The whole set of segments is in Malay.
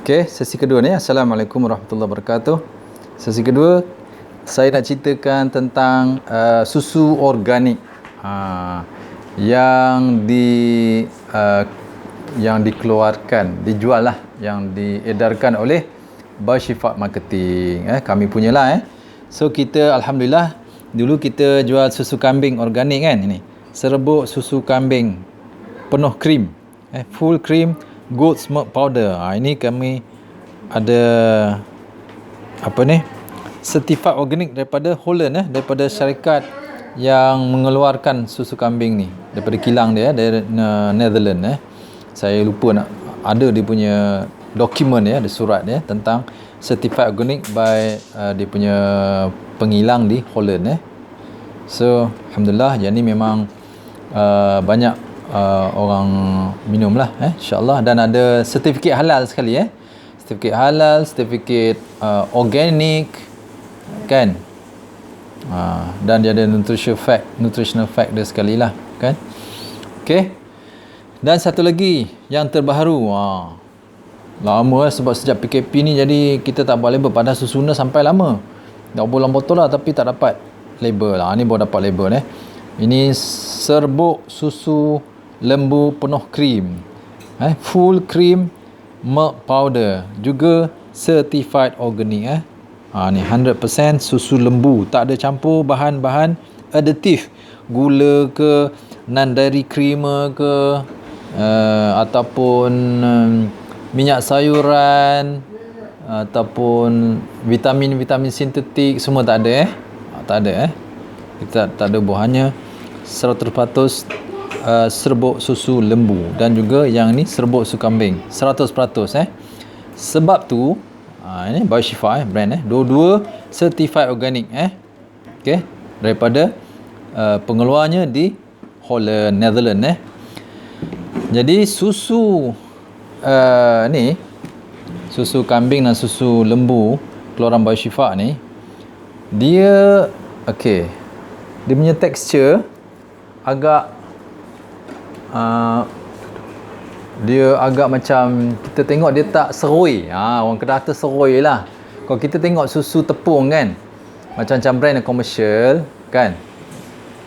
Okey, sesi kedua ni. Assalamualaikum warahmatullahi wabarakatuh. Sesi kedua, saya nak ceritakan tentang susu organik yang yang dikeluarkan, dijual lah, yang diedarkan oleh Bioshifa Marketing. Kami punyalah. So kita alhamdulillah dulu kita jual susu kambing organik kan, ini serbuk susu kambing penuh krim, full cream goat's milk powder. Ini kami ada certified organik daripada Holland, daripada syarikat yang mengeluarkan susu kambing ni, daripada kilang dia, dari Netherlands. Saya lupa nak ada dia punya dokumen ada surat tentang certified organic by dia punya pengilang di Holland. So alhamdulillah, yang ni memang banyak orang minum lah, insyaAllah. Dan ada sertifikat halal sekali, sertifikat halal, sertifikat organik kan, dan dia ada nutritional fact dia sekali lah kan. Okay, dan satu lagi yang terbaru, lama sebab sejak PKP ni jadi kita tak buat label, padahal susuna sampai lama dah bulan botol lah, tapi tak dapat label lah. Ni baru dapat label. Ini serbuk susu lembu penuh krim, full cream milk powder, juga certified organic. Ni 100% susu lembu, tak ada campur bahan-bahan aditif, gula ke, non-dairy creamer ke, ataupun minyak sayuran, ataupun vitamin sintetik, semua tak ada. Tak ada. Kita tak ada buahnya. 100% serbuk susu lembu, dan juga yang ni serbuk susu kambing 100%. Sebab tu ini Bioshifa brand, dua-dua certified organic, okay, daripada pengeluarnya di Holland, Netherlands. Jadi susu ni, susu kambing dan susu lembu keluaran Bioshifa ni, dia okey, dia punya tekstur agak dia agak macam, kita tengok dia tak seroi. Orang Kedah tu seroi lah. Kalau kita tengok susu tepung kan, macam brand yang komersial kan,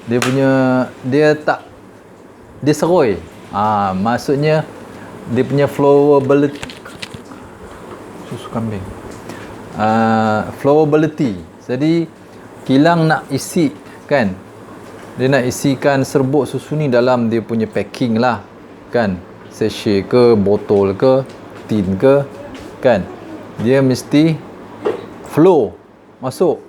dia punya, dia tak, dia seroi. Maksudnya dia punya flowability, susu kambing, flowability. Jadi kilang nak isi kan, dia nak isikan serbuk susu ni dalam dia punya packing lah kan, sachet ke, botol ke, tin ke kan, dia mesti flow masuk.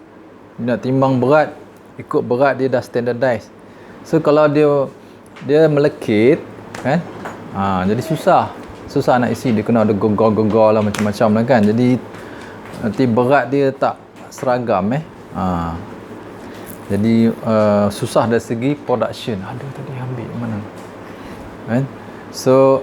Nak timbang berat, ikut berat dia dah standardized. So kalau dia melekit kan, jadi susah nak isi. Dia kena ada gegar lah, macam-macam lah kan, jadi nanti berat dia tak seragam. Jadi susah dari segi production. Aduh, tadi ambil mana kan. So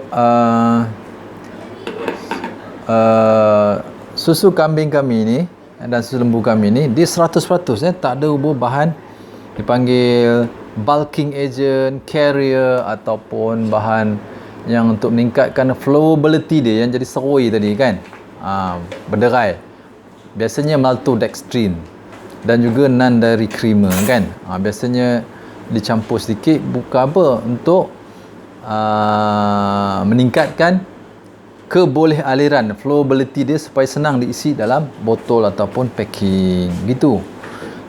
susu kambing kami ni dan susu lembu kami ni, dia 100%, tak ada bahan dipanggil bulking agent, carrier, ataupun bahan yang untuk meningkatkan flowability dia, yang jadi seroi tadi kan, berderai. Biasanya maltodextrin dan juga non-dairy creamer kan. Biasanya dicampur sedikit, bukan apa, untuk meningkatkan keboleh aliran, flowability dia, supaya senang diisi dalam botol ataupun packing gitu.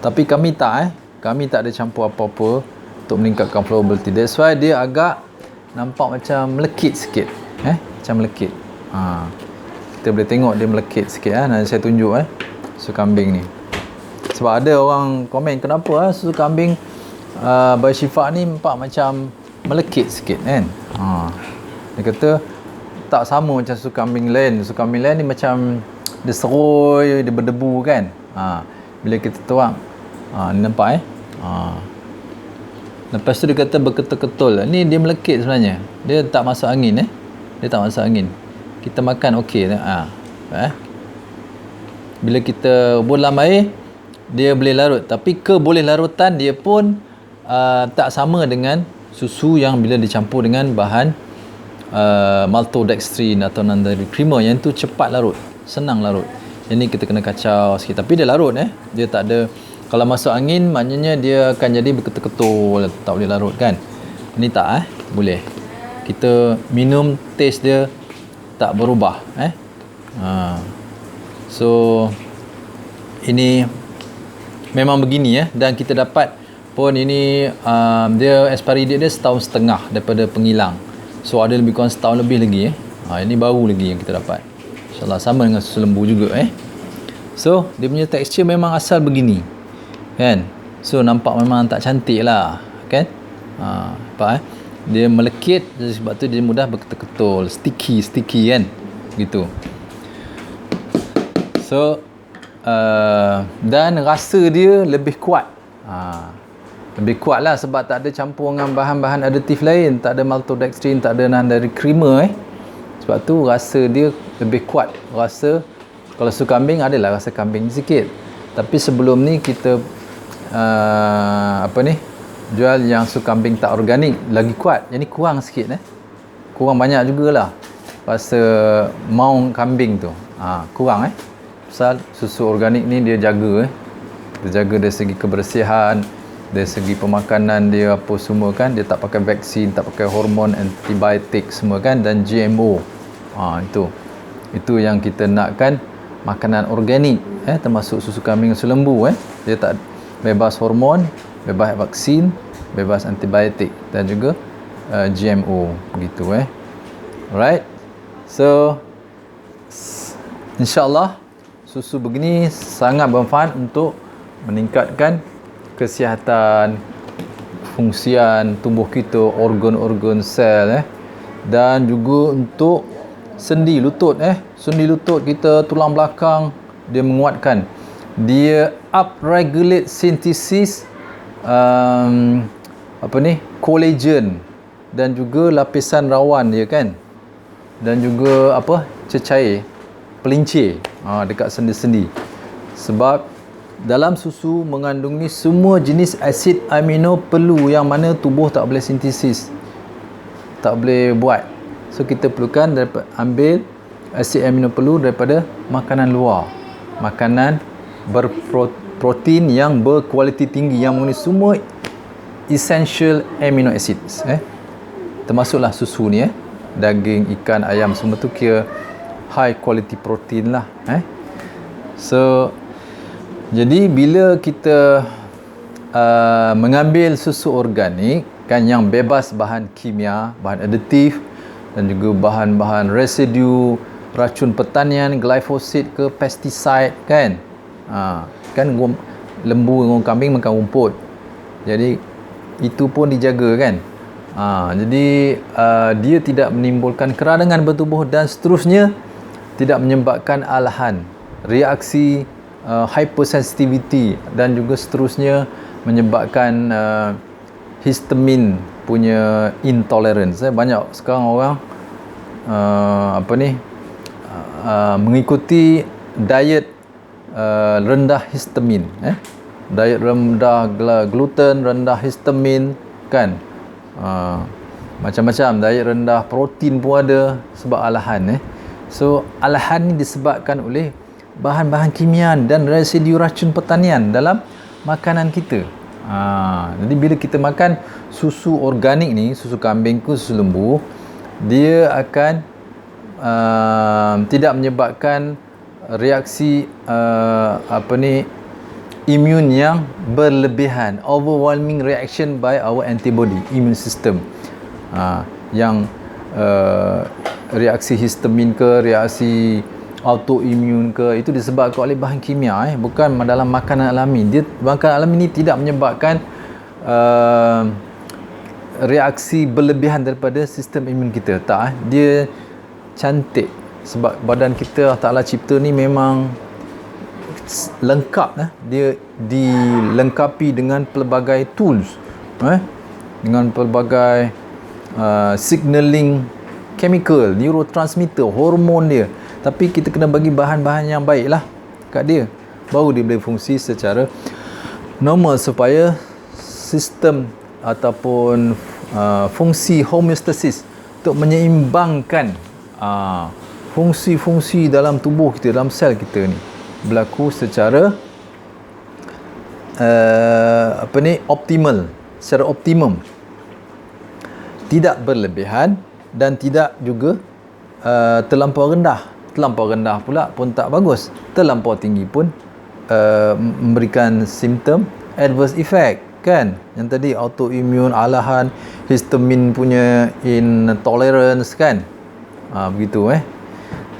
Tapi kami tak kami tak ada campur apa-apa untuk meningkatkan flowability. That's why dia agak nampak macam melekit sikit, macam melekit. Kita boleh tengok dia melekit sikit. Nanti saya tunjuk susu kambing ni. Sebab ada orang komen, kenapa susu kambing Bioshifa ni nampak macam melekit sikit kan. Dia kata tak sama macam susu kambing lain. Susu kambing lain ni macam dia seroi, dia berdebu kan. Bila kita tuang, ni nampak lepas tu dia kata berketul-ketul. Ni dia melekit sebenarnya, dia tak masuk angin. Dia tak masuk angin. Kita makan okey. Bila kita buat dalam air, dia boleh larut, tapi keboleh larutan dia pun tak sama dengan susu yang bila dicampur dengan bahan maltodextrin atau non-dairy creamer, yang tu cepat larut, senang larut. Yang ni kita kena kacau sikit, tapi dia larut dia tak ada, kalau masuk angin maknanya dia akan jadi berketul-ketul, tak boleh larut kan. Ini tak boleh. Kita minum, taste dia tak berubah so ini memang begini dan kita dapat pun ini dia expiry date dia 1.5 tahun daripada pengilang. So ada lebih kurang setahun lebih lagi ini baru lagi yang kita dapat. InsyaAllah sama dengan susu lembu juga So dia punya tekstur memang asal begini kan. So nampak memang tak cantik lah kan. Nampak dia melekit, sebab tu dia mudah berketul-ketul, sticky kan gitu. So dan rasa dia lebih kuat. Lebih kuat lah sebab tak ada campur dengan bahan-bahan aditif lain, tak ada maltodextrin, tak ada non-dairy creamer sebab tu rasa dia lebih kuat. Rasa kalau susu kambing adalah rasa kambing sikit, tapi sebelum ni kita jual yang susu kambing tak organik lagi kuat. Yang ni kurang sikit kurang banyak jugalah rasa maung kambing tu kurang pasal susu organik ni dia jaga dia jaga dari segi kebersihan, dari segi pemakanan dia apa semua kan. Dia tak pakai vaksin, tak pakai hormon, antibiotik semua kan, dan GMO. Itu yang kita nakkan, makanan organik termasuk susu kambing, susu lembu dia tak bebas hormon, bebas vaksin, bebas antibiotik dan juga GMO begitu Alright. So insyaAllah susu begini sangat bermanfaat untuk meningkatkan kesihatan, fungsian tubuh kita, organ-organ sel dan juga untuk sendi lutut sendi lutut kita, tulang belakang dia menguatkan. Dia upregulate synthesis collagen dan juga lapisan rawan dia kan, dan juga cecair pelincir dekat sendi-sendi. Sebab dalam susu mengandungi semua jenis asid amino perlu yang mana tubuh tak boleh sintesis, tak boleh buat. So kita perlukan ambil asid amino perlu daripada makanan luar, makanan berprotein yang berkualiti tinggi yang mengandungi semua essential amino acids termasuklah susu ni daging, ikan, ayam semua tu kira high quality protein lah So jadi bila kita mengambil susu organik kan yang bebas bahan kimia, bahan aditif dan juga bahan-bahan residu racun pertanian, glyphosate ke pesticide kan. Kan lembu dengan kambing makan rumput, jadi itu pun dijaga kan. Jadi dia tidak menimbulkan keradangan bertubuh dan seterusnya, tidak menyebabkan alahan, reaksi hypersensitivity dan juga seterusnya, menyebabkan histamin punya intolerance. Banyak sekarang orang mengikuti diet rendah histamin diet rendah gluten, rendah histamin kan. Macam-macam diet rendah protein pun ada sebab alahan So alahan ni disebabkan oleh bahan-bahan kimia dan residu racun pertanian dalam makanan kita. Jadi bila kita makan susu organik ni, susu kambing ke susu lembu, dia akan tidak menyebabkan reaksi imun yang berlebihan, overwhelming reaction by our antibody immune system, yang reaksi histamin ke, reaksi autoimun ke, itu disebabkan oleh bahan kimia bukan dalam makanan alami. Makanan alami ni tidak menyebabkan reaksi berlebihan daripada sistem imun kita, tak dia cantik sebab badan kita Allah Ta'ala cipta ni memang lengkap dia dilengkapi dengan pelbagai tools dengan pelbagai signaling chemical, neurotransmitter, hormon dia. Tapi kita kena bagi bahan-bahan yang baik lah kat dia, baru dia boleh fungsi secara normal supaya sistem ataupun fungsi homeostasis untuk menyeimbangkan fungsi-fungsi dalam tubuh kita, dalam sel kita ni berlaku secara optimal, secara optimum, tidak berlebihan dan tidak juga terlampau rendah. Terlampau rendah pula pun tak bagus, terlampau tinggi pun memberikan simptom adverse effect, kan? Yang tadi autoimmune, alahan, histamin punya intolerance, kan? Begitu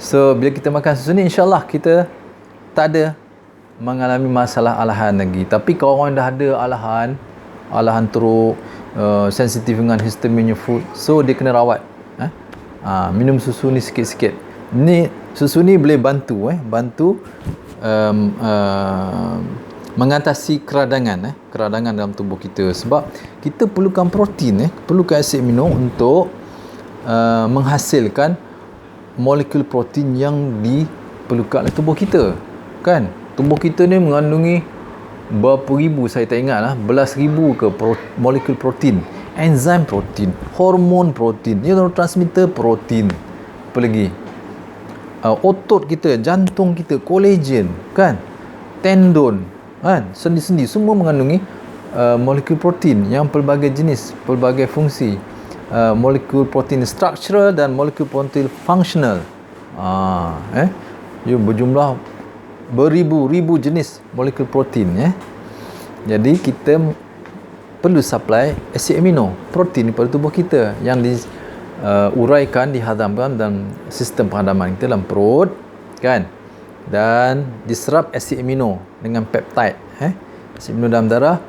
So bila kita makan susu ni, insyaAllah kita tak ada mengalami masalah alahan lagi. Tapi kalau orang dah ada alahan teruk, sensitif dengan histamin food, so dia kena rawat. Minum susu ni sikit-sikit. Ni susu ni boleh bantu mengatasi keradangan dalam tubuh kita, sebab kita perlukan protein, perlukan asid amino untuk menghasilkan molekul protein yang diperlukan oleh tubuh kita, kan? Tubuh kita ni mengandungi berapa ribu, saya tak ingat lah, belas ribu ke molekul protein, enzim protein, hormon protein, neurotransmitter protein, apa lagi, otot kita, jantung kita, kolagen, kan, tendon, kan, sendi-sendi semua mengandungi molekul protein yang pelbagai jenis, pelbagai fungsi, molekul protein structural dan molekul protein functional. Berjumlah beribu-ribu jenis molekul protein. Jadi kita perlu supply asid amino, protein pada tubuh kita yang diuraikan, dihadamkan dalam sistem penghadaman kita dalam perut, kan, dan diserap asid amino dengan peptide. Asid amino dalam darah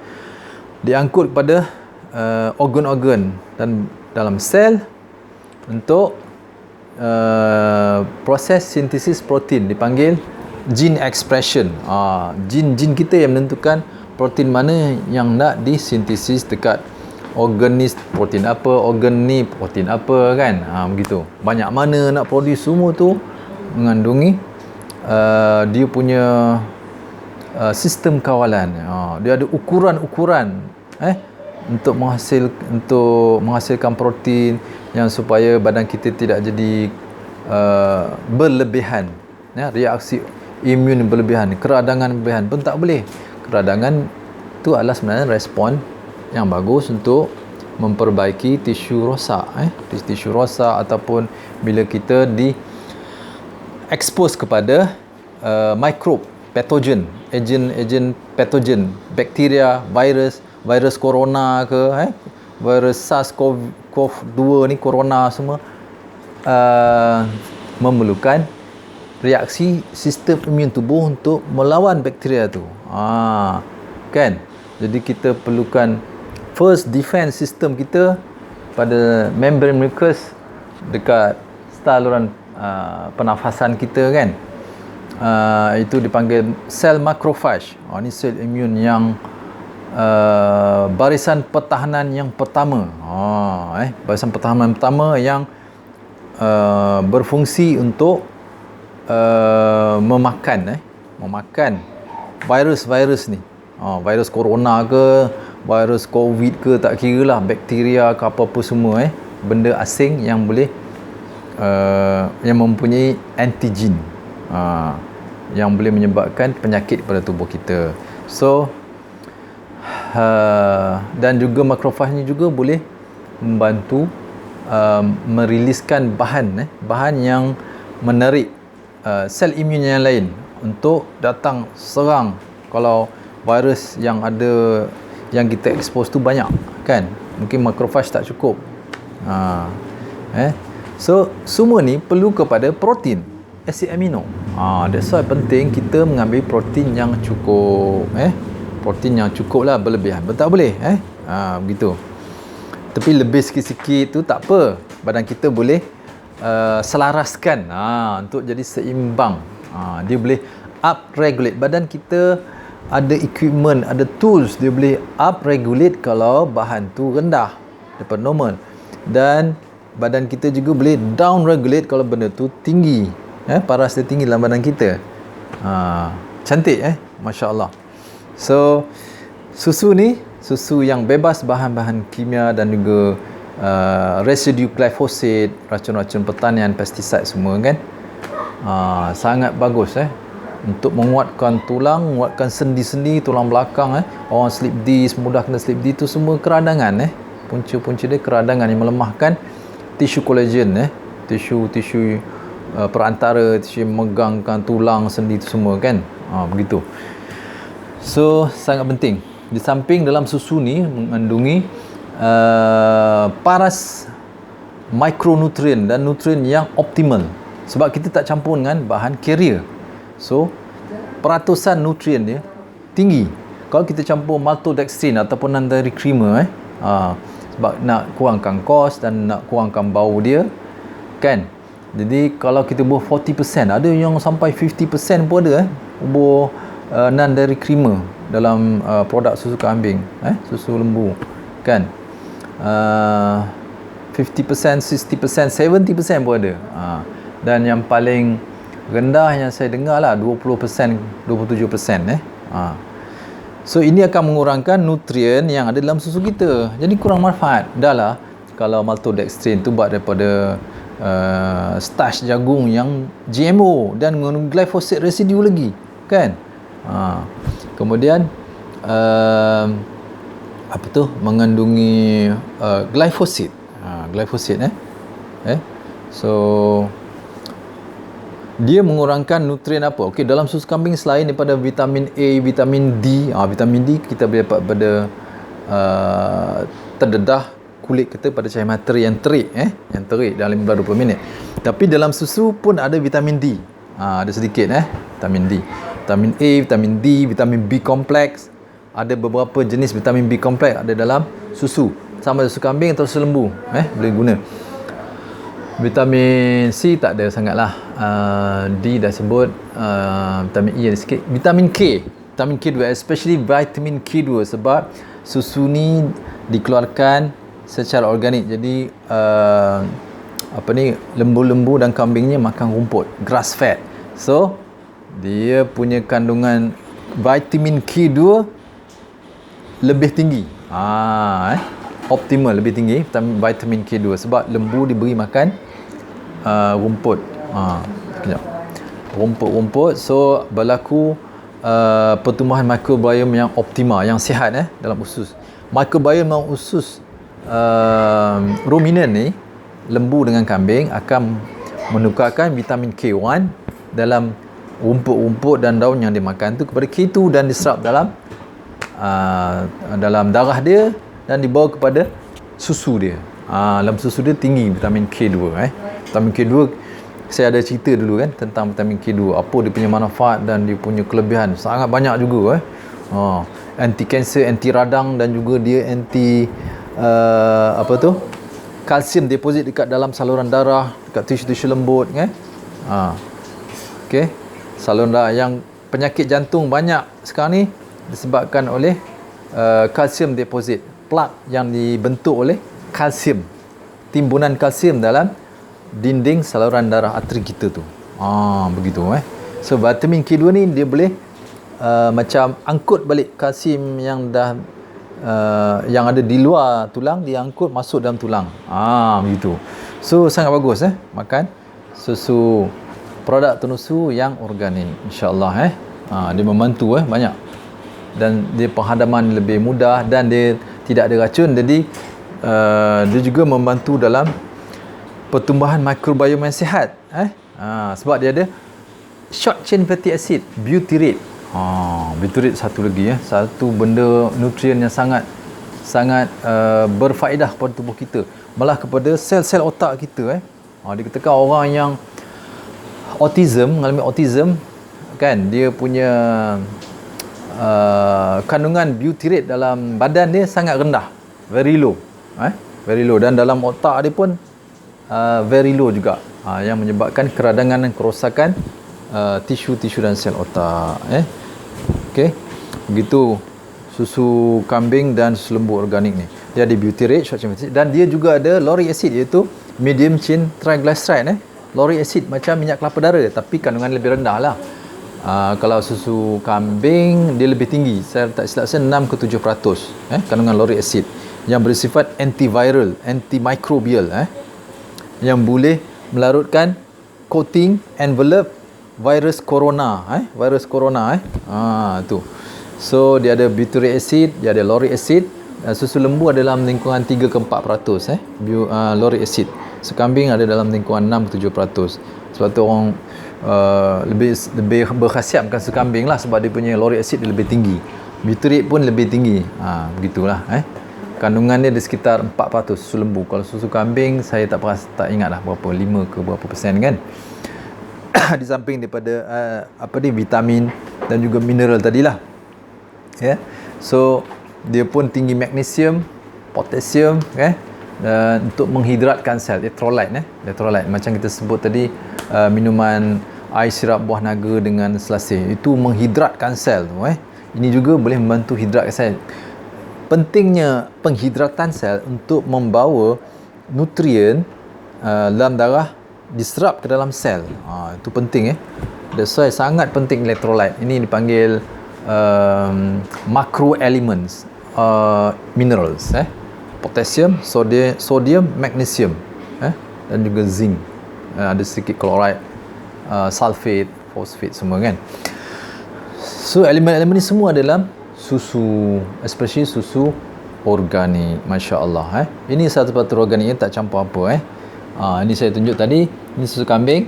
diangkut kepada organ-organ dan dalam sel untuk proses sintesis protein, dipanggil gene expression. Gene kita yang menentukan protein mana yang nak disintesis dekat organ ni, protein apa, organ ni protein apa, kan. Begitu. Banyak mana nak produce, semua tu mengandungi dia punya sistem kawalan. Dia ada ukuran-ukuran untuk menghasilkan protein yang supaya badan kita tidak jadi berlebihan, reaksi imun berlebihan, keradangan berlebihan pun tak boleh. Keradangan tu adalah sebenarnya respon yang bagus untuk memperbaiki tisu rosak, tisu rosak, ataupun bila kita expose kepada mikrob, patogen, agent patogen, bakteria, virus corona ke, virus SARS-CoV-2 ni, corona semua, memerlukan reaksi sistem imun tubuh untuk melawan bakteria tu. Kan? Jadi kita perlukan first defense system kita pada membrane mucus dekat saluran pernafasan kita, kan. Itu dipanggil sel macrophage. Ni sel imun yang barisan pertahanan yang pertama. Barisan pertahanan pertama yang berfungsi untuk memakan virus-virus ni. Virus corona ke, virus covid ke, tak kira lah, bakteria ke apa-apa semua, benda asing yang boleh yang mempunyai antigen, yang boleh menyebabkan penyakit pada tubuh kita. So dan juga macrophage ni juga boleh membantu meriliskan bahan yang menarik sel imun yang lain untuk datang serang kalau virus yang ada, yang kita expose tu banyak, kan. Mungkin macrophage tak cukup. So semua ni perlu kepada protein, asid amino. That's why penting kita mengambil protein yang cukup, protein yang cukup lah, berlebihan pun tak boleh, begitu. Tapi lebih sikit-sikit tu tak apa, badan kita boleh selaraskan untuk jadi seimbang. Dia boleh up regulate, badan kita ada equipment, ada tools, dia boleh up regulate kalau bahan tu rendah daripada normal, dan badan kita juga boleh down regulate kalau benda tu tinggi, paras dia tinggi dalam badan kita. Cantik, Masya Allah. So susu ni susu yang bebas bahan-bahan kimia dan juga residu glyphosate, racun-racun pertanian, pestiside semua kan. Sangat bagus untuk menguatkan tulang, menguatkan sendi-sendi, tulang belakang orang slip disc, mudah kena slip disc, itu semua keradangan punca-punca dia keradangan yang melemahkan tisu kolagen tisu perantara, tisu yang megangkan tulang, sendi itu semua kan. Begitu. So sangat penting. Di samping dalam susu ni mengandungi paras mikronutrien dan nutrien yang optimal, sebab kita tak campur dengan bahan carrier. So peratusan nutrien dia tinggi. Kalau kita campur maltodextrin ataupun non-dairy creamer sebab nak kurangkan kos dan nak kurangkan bau dia kan. Jadi kalau kita buat 40%, ada yang sampai 50% pun ada buat non-dairy creamer dalam produk susu kambing, susu lembu kan. 50%, 60%, 70% pun ada. Dan yang paling rendah yang saya dengar lah 20%, 27%. So ini akan mengurangkan nutrien yang ada dalam susu kita, jadi kurang manfaat. Dah lah, kalau maltodextrin tu buat daripada starch jagung yang GMO dan mengandung glyphosate residu lagi kan. Kemudian mengandungi glyphosate. Glyphosate so dia mengurangkan nutrien apa? Okey, dalam susu kambing selain daripada vitamin A, vitamin D, vitamin D kita boleh dapat pada terdedah kulit kita pada cahaya matahari yang terik yang terik dalam 15-20 minit. Tapi dalam susu pun ada vitamin D. Ada sedikit vitamin D. Vitamin A, vitamin D, vitamin B kompleks. Ada beberapa jenis vitamin B kompleks ada dalam susu. Sama susu kambing atau susu lembu, boleh guna. Vitamin C tak ada sangatlah. D dah sebut. Vitamin E ada sikit. Vitamin K, vitamin K2, especially vitamin K2, sebab susu ni dikeluarkan secara organik. Jadi lembu-lembu dan kambingnya makan rumput, grass fed. So dia punya kandungan vitamin K2 lebih tinggi. Optimal, lebih tinggi vitamin K2 sebab lembu diberi makan rumput. Rumput-rumput. So berlaku pertumbuhan mikrobiom yang optimal, yang sihat dalam usus. Mikrobiom dalam usus ruminan ni, lembu dengan kambing, akan menukarkan vitamin K1 dalam rumput-rumput dan daun yang dimakan tu kepada K2 dan diserap dalam darah dia dan dibawa kepada susu dia. Dalam susu dia tinggi vitamin K2. Vitamin K2 saya ada cerita dulu kan tentang vitamin K2, apa dia punya manfaat dan dia punya kelebihan. Sangat banyak juga anti kanser, anti radang, dan juga dia anti kalsium deposit dekat dalam saluran darah, dekat tisu-tisu lembut kan. Okey, saluran darah yang penyakit jantung banyak sekarang ni disebabkan oleh kalsium deposit, plak yang dibentuk oleh kalsium, timbunan kalsium dalam dinding saluran darah arteri kita tu. Begitu So vitamin K2 ni dia boleh macam angkut balik kalsium yang dah yang ada di luar tulang, dia angkut masuk dalam tulang. Begitu. So sangat bagus makan susu, produk tenusu yang organik, insya-Allah dia membantu banyak, dan dia penghadaman lebih mudah dan dia tidak ada racun. Jadi dia juga membantu dalam pertumbuhan mikrobiom yang sihat sebab dia ada short chain fatty acid, butyrate. Butyrate satu lagi satu benda nutrien yang sangat berfaedah pada tubuh kita, malah kepada sel-sel otak kita. Dikatakan orang yang mengalami autism kan, dia punya kandungan butyrate dalam badan dia sangat rendah, very low, dan dalam otak dia pun very low juga, yang menyebabkan keradangan dan kerosakan tisu-tisu dan sel otak. Okey, begitu susu kambing dan susu lembu organik ni. Dia ada butyrate, short chain fatty acid, dan dia juga ada lauric acid, iaitu medium chain triglyceride. Lauric acid macam minyak kelapa dara, tapi kandungan lebih rendah lah. Kalau susu kambing dia lebih tinggi, saya tak silap saya 6 ke 7% kandungan lauric acid. yang bersifat antiviral, antimicrobial, yang boleh melarutkan coating envelope virus corona, virus corona, tu. So dia ada butyric acid, dia ada lauric acid. Susu lembu ada dalam lingkungan 3 ke 4%, lauric acid. Susu kambing ada dalam lingkungan 6 ke 7%. Sebab tu orang lebih berkhasiat makan susu kambing lah, sebab dia punya lauric acid dia lebih tinggi. Butyric pun lebih tinggi. Begitulah, kandungan dia di sekitar 4% susu lembu. Kalau susu kambing saya tak ingat lah berapa, 5 ke berapa persen kan. Di samping daripada vitamin dan juga mineral tadilah. So dia pun tinggi magnesium, potasium, untuk menghidratkan sel, electrolyte, electrolyte macam kita sebut tadi, minuman air sirap buah naga dengan selasih itu menghidratkan sel tu. Ini juga boleh membantu hidratkan sel. Pentingnya penghidratan sel untuk membawa nutrien dalam darah diserap ke dalam sel. Itu penting. That's why sangat penting electrolyte. Ini dipanggil macro elements, minerals, potassium, sodium, magnesium, dan juga zinc. Ada sedikit chloride, sulfate, phosphate semua kan. So elemen-elemen ni semua dalam susu, especially susu organik. Masya Allah. Ini 100% organik, tak campur apa. Ini saya tunjuk tadi. Ini susu kambing,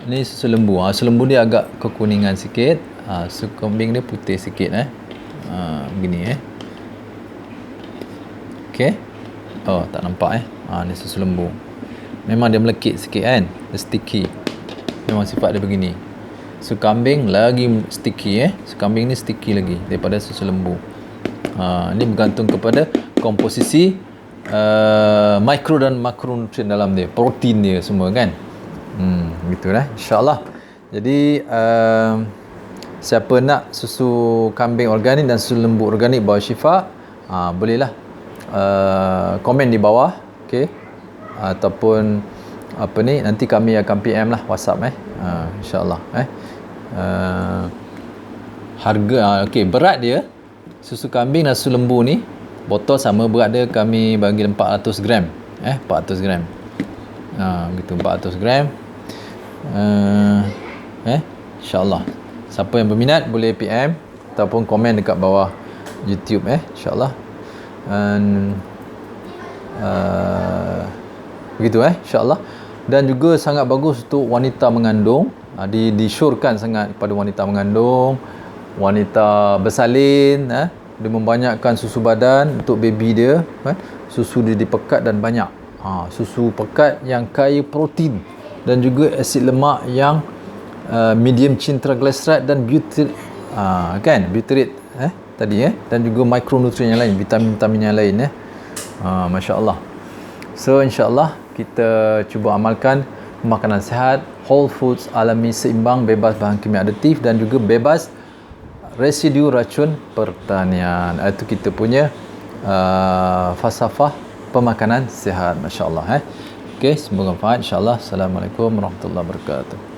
ini susu lembu. Susu lembu dia agak kekuningan sikit, susu kambing dia putih sikit. Begini. Okay. Tak nampak. Ini susu lembu. Memang dia melekit sikit kan, dia sticky. Memang sifat dia begini. Susu kambing lagi sticky. Susu kambing ni sticky lagi daripada susu lembu. Ini bergantung kepada komposisi mikro dan makronutrien dalam dia, protein dia semua kan. Gitulah insya-Allah. Jadi siapa nak susu kambing organik dan susu lembu organik bawa Syifa, bolehlah komen di bawah, okey, ataupun nanti kami akan PM lah WhatsApp insya-Allah. Harga berat dia susu kambing dan susu lembu ni botol sama, berat dia kami bagi 400 gram. 400 gram. Gitu 400 gram. Insya-Allah. Siapa yang berminat boleh PM ataupun komen dekat bawah YouTube insya-Allah. Begitu insya-Allah. Dan juga sangat bagus untuk wanita mengandung. Disyorkan sangat kepada wanita mengandung, wanita bersalin, dia membanyakkan susu badan untuk baby dia, susu dia dipekat dan banyak. Susu pekat yang kaya protein dan juga asid lemak yang medium chain triglyceride dan butyric, butyric tadi dan juga mikronutrien yang lain, vitamin-vitamin yang lain masya-Allah. So insya-Allah kita cuba amalkan makanan sihat, whole foods, alami, seimbang, bebas bahan kimia aditif dan juga bebas residu racun pertanian. Itu kita punya falsafah pemakanan sihat, masya-Allah. Okey, semoga manfaat insya-Allah. Assalamualaikum warahmatullahi wabarakatuh.